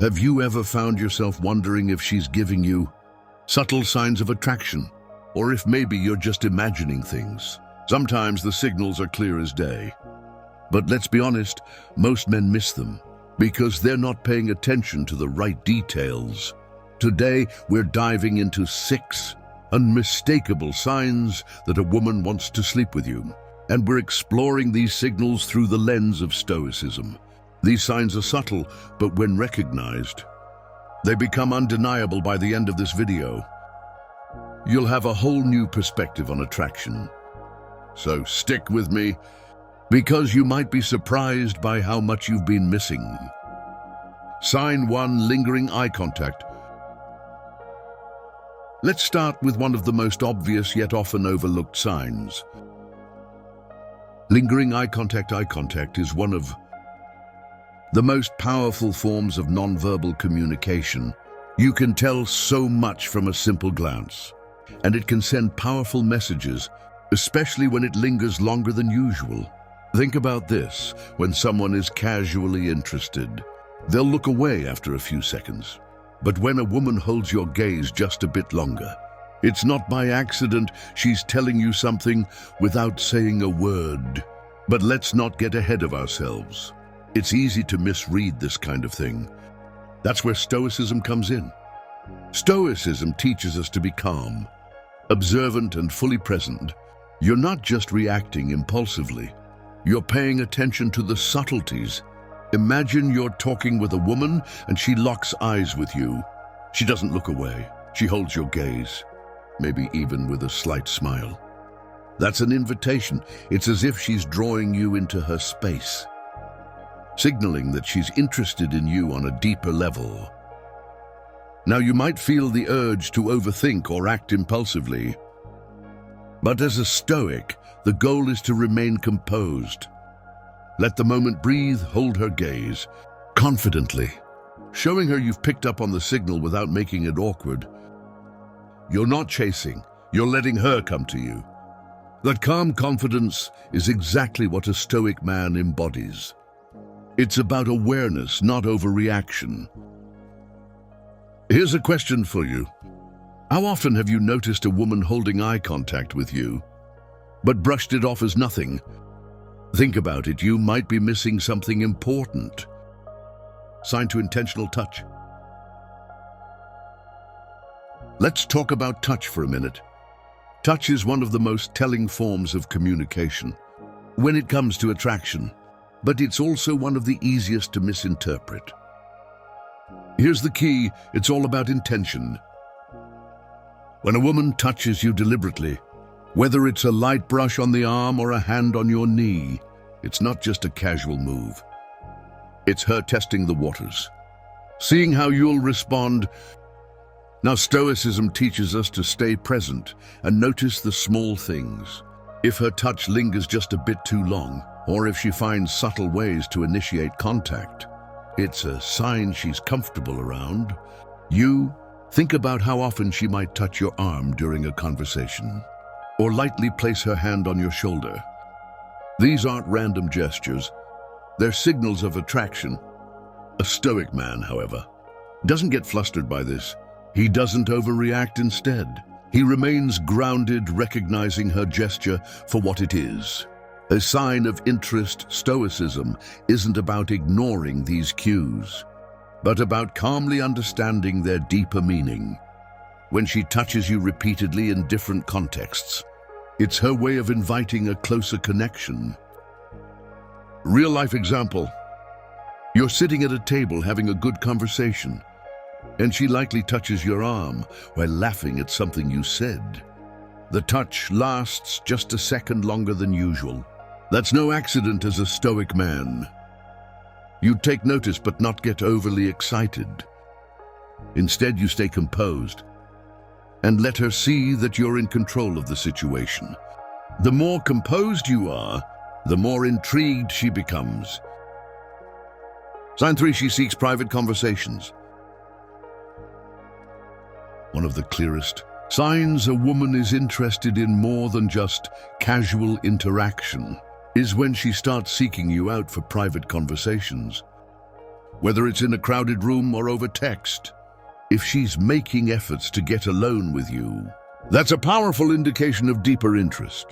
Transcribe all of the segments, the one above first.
Have you ever found yourself wondering if she's giving you subtle signs of attraction, or if maybe you're just imagining things? Sometimes the signals are clear as day. But let's be honest, most men miss them because they're not paying attention to the right details. Today, we're diving into 6 unmistakable signs that a woman wants to sleep with you. And we're exploring these signals through the lens of Stoicism. These signs are subtle, but when recognized, they become undeniable by the end of this video. You'll have a whole new perspective on attraction. So stick with me, because you might be surprised by how much you've been missing. Sign 1, lingering eye contact. Let's start with one of the most obvious yet often overlooked signs. Lingering eye contact. Eye contact is one of the most powerful forms of nonverbal communication. You can tell so much from a simple glance, and it can send powerful messages, especially when it lingers longer than usual. Think about this. When someone is casually interested, they'll look away after a few seconds. But when a woman holds your gaze just a bit longer, it's not by accident. She's telling you something without saying a word. But let's not get ahead of ourselves. It's easy to misread this kind of thing. That's where Stoicism comes in. Stoicism teaches us to be calm, observant, and fully present. You're not just reacting impulsively. You're paying attention to the subtleties. Imagine you're talking with a woman and she locks eyes with you. She doesn't look away. She holds your gaze, maybe even with a slight smile. That's an invitation. It's as if she's drawing you into her space, signaling that she's interested in you on a deeper level. Now, you might feel the urge to overthink or act impulsively, but as a Stoic, the goal is to remain composed. Let the moment breathe, hold her gaze confidently, showing her you've picked up on the signal without making it awkward. You're not chasing, you're letting her come to you. That calm confidence is exactly what a Stoic man embodies. It's about awareness, not overreaction. Here's a question for you. How often have you noticed a woman holding eye contact with you, but brushed it off as nothing? Think about it. You might be missing something important. Sign to intentional touch. Let's talk about touch for a minute. Touch is one of the most telling forms of communication when it comes to attraction, but it's also one of the easiest to misinterpret. Here's the key. It's all about intention. When a woman touches you deliberately, whether it's a light brush on the arm or a hand on your knee, it's not just a casual move. It's her testing the waters, seeing how you'll respond. Now, Stoicism teaches us to stay present and notice the small things. If her touch lingers just a bit too long, or if she finds subtle ways to initiate contact, it's a sign she's comfortable around you. Think about how often she might touch your arm during a conversation, or lightly place her hand on your shoulder. These aren't random gestures. They're signals of attraction. A Stoic man, however, doesn't get flustered by this. He doesn't overreact. Instead, he remains grounded, recognizing her gesture for what it is, a sign of interest. Stoicism isn't about ignoring these cues, but about calmly understanding their deeper meaning. When she touches you repeatedly in different contexts, it's her way of inviting a closer connection. Real-life example. You're sitting at a table having a good conversation, and she lightly touches your arm while laughing at something you said. The touch lasts just a second longer than usual. That's no accident. As a Stoic man, you'd take notice but not get overly excited. Instead, you stay composed and let her see that you're in control of the situation. The more composed you are, the more intrigued she becomes. Sign 3, she seeks private conversations. One of the clearest signs a woman is interested in more than just casual interaction is when she starts seeking you out for private conversations. whether it's in a crowded room or over text. If she's making efforts to get alone with you, that's a powerful indication of deeper interest.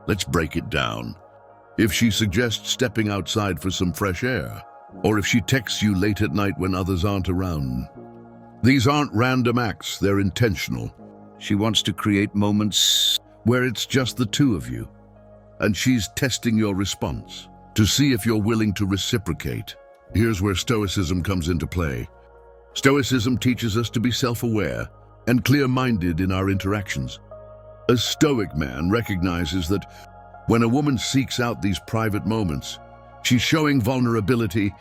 Let's break it down. If she suggests stepping outside for some fresh air, or if she texts you late at night when others aren't around, these aren't random acts, they're intentional. She wants to create moments where it's just the two of you, and she's testing your response to see if you're willing to reciprocate. Here's where Stoicism comes into play. Stoicism teaches us to be self-aware and clear-minded in our interactions. A Stoic man recognizes that when a woman seeks out these private moments, she's showing vulnerability.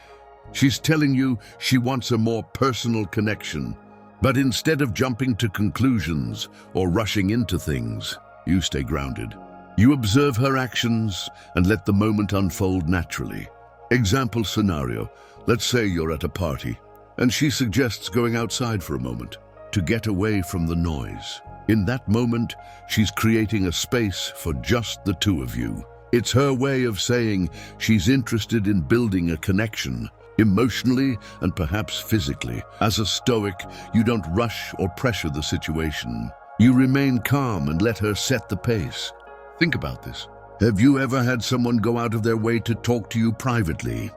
She's telling you she wants a more personal connection. But instead of jumping to conclusions or rushing into things, you stay grounded. You observe her actions and let the moment unfold naturally. Example scenario: let's say you're at a party and she suggests going outside for a moment to get away from the noise. In that moment, she's creating a space for just the two of you. It's her way of saying she's interested in building a connection, emotionally and perhaps physically. As a Stoic, you don't rush or pressure the situation. You remain calm and let her set the pace. Think about this. Have you ever had someone go out of their way to talk to you privately,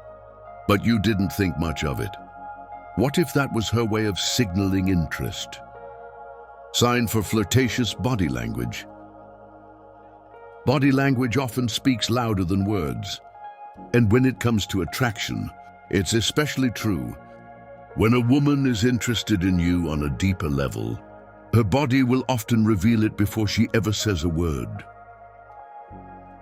but you didn't think much of it? What if that was her way of signaling interest? Sign for flirtatious body language. Body language often speaks louder than words. And when it comes to attraction, it's especially true. When a woman is interested in you on a deeper level, her body will often reveal it before she ever says a word.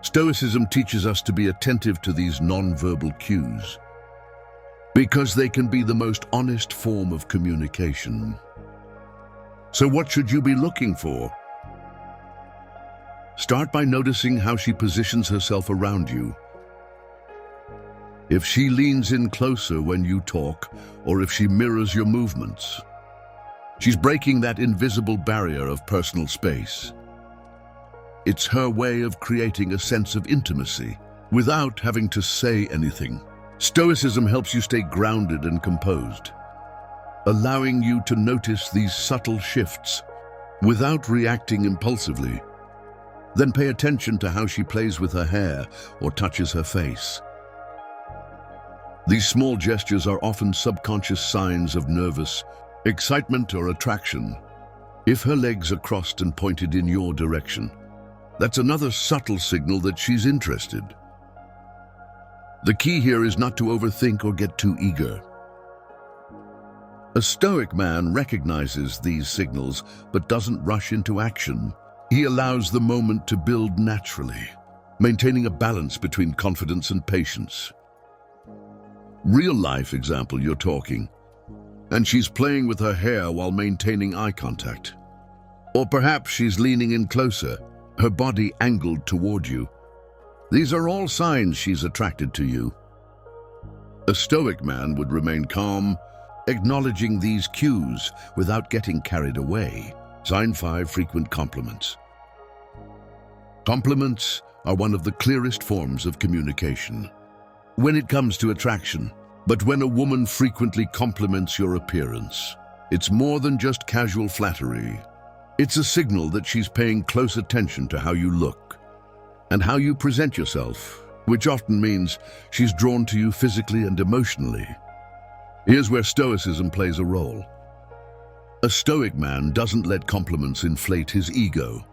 Stoicism teaches us to be attentive to these non-verbal cues, because they can be the most honest form of communication. So what should you be looking for? Start by noticing how she positions herself around you. If she leans in closer when you talk, or if she mirrors your movements, she's breaking that invisible barrier of personal space. It's her way of creating a sense of intimacy without having to say anything. Stoicism helps you stay grounded and composed, allowing you to notice these subtle shifts without reacting impulsively. Then pay attention to how she plays with her hair or touches her face. These small gestures are often subconscious signs of nervous excitement or attraction. If her legs are crossed and pointed in your direction, that's another subtle signal that she's interested. The key here is not to overthink or get too eager. A Stoic man recognizes these signals but doesn't rush into action. He allows the moment to build naturally, maintaining a balance between confidence and patience. Real life example, you're talking, and she's playing with her hair while maintaining eye contact. Or perhaps she's leaning in closer, her body angled toward you. These are all signs she's attracted to you. A Stoic man would remain calm, acknowledging these cues without getting carried away. Sign 5, frequent compliments. Compliments are one of the clearest forms of communication when it comes to attraction. But when a woman frequently compliments your appearance, it's more than just casual flattery. It's a signal that she's paying close attention to how you look and how you present yourself, which often means she's drawn to you physically and emotionally. Here's where Stoicism plays a role. A Stoic man doesn't let compliments inflate his ego,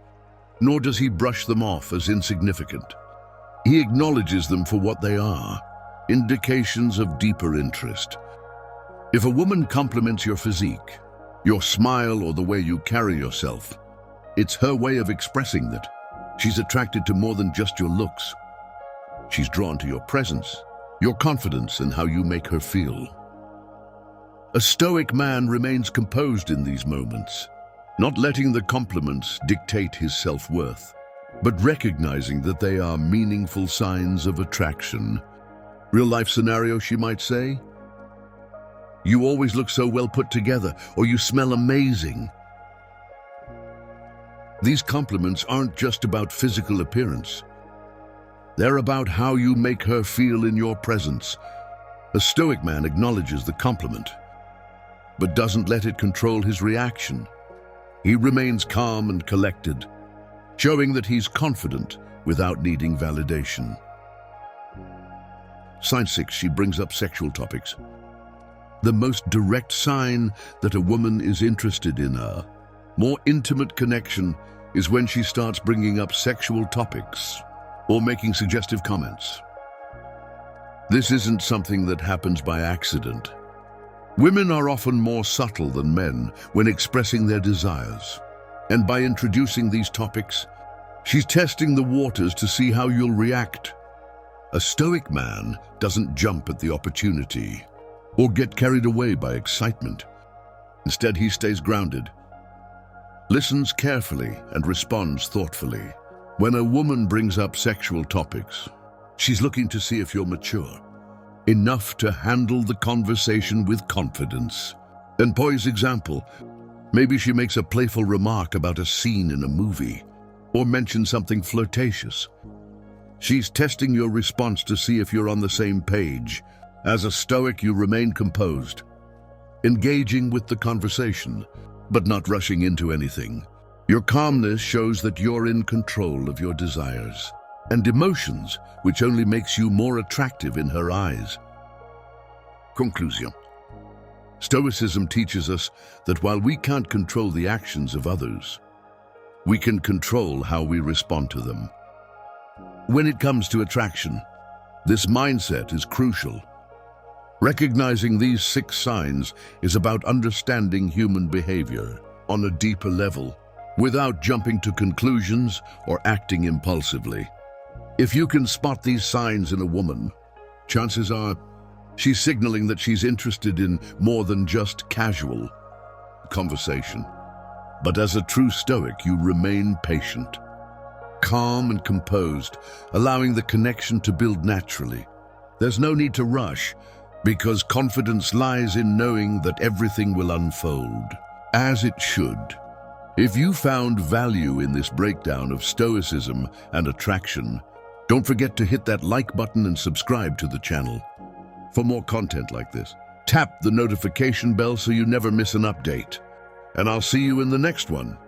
nor does he brush them off as insignificant. He acknowledges them for what they are, indications of deeper interest. If a woman compliments your physique, your smile, or the way you carry yourself, it's her way of expressing that she's attracted to more than just your looks. She's drawn to your presence, your confidence, and how you make her feel. A Stoic man remains composed in these moments, not letting the compliments dictate his self-worth, but recognizing that they are meaningful signs of attraction. Real-life scenario, she might say, "You always look so well put together," or "You smell amazing." These compliments aren't just about physical appearance. They're about how you make her feel in your presence. A Stoic man acknowledges the compliment, but doesn't let it control his reaction. He remains calm and collected, showing that he's confident without needing validation. Sign 6, she brings up sexual topics. The most direct sign that a woman is interested in a more intimate connection is when she starts bringing up sexual topics or making suggestive comments. This isn't something that happens by accident. Women are often more subtle than men when expressing their desires, and by introducing these topics, she's testing the waters to see how you'll react. A Stoic man doesn't jump at the opportunity or get carried away by excitement. Instead, he stays grounded, listens carefully, and responds thoughtfully. When a woman brings up sexual topics, she's looking to see if you're mature enough to handle the conversation with confidence. And Poy's example, maybe she makes a playful remark about a scene in a movie or mentions something flirtatious. She's testing your response to see if you're on the same page. As a Stoic, you remain composed, engaging with the conversation, but not rushing into anything. Your calmness shows that you're in control of your desires and emotions, which only makes you more attractive in her eyes. Conclusion. Stoicism teaches us that while we can't control the actions of others, we can control how we respond to them. When it comes to attraction, this mindset is crucial. Recognizing these 6 signs is about understanding human behavior on a deeper level, without jumping to conclusions or acting impulsively. If you can spot these signs in a woman, chances are she's signaling that she's interested in more than just casual conversation. But as a true Stoic, you remain patient, calm and composed, allowing the connection to build naturally. There's no need to rush, because confidence lies in knowing that everything will unfold as it should. If you found value in this breakdown of Stoicism and attraction, don't forget to hit that like button and subscribe to the channel. For more content like this, tap the notification bell so you never miss an update. And I'll see you in the next one.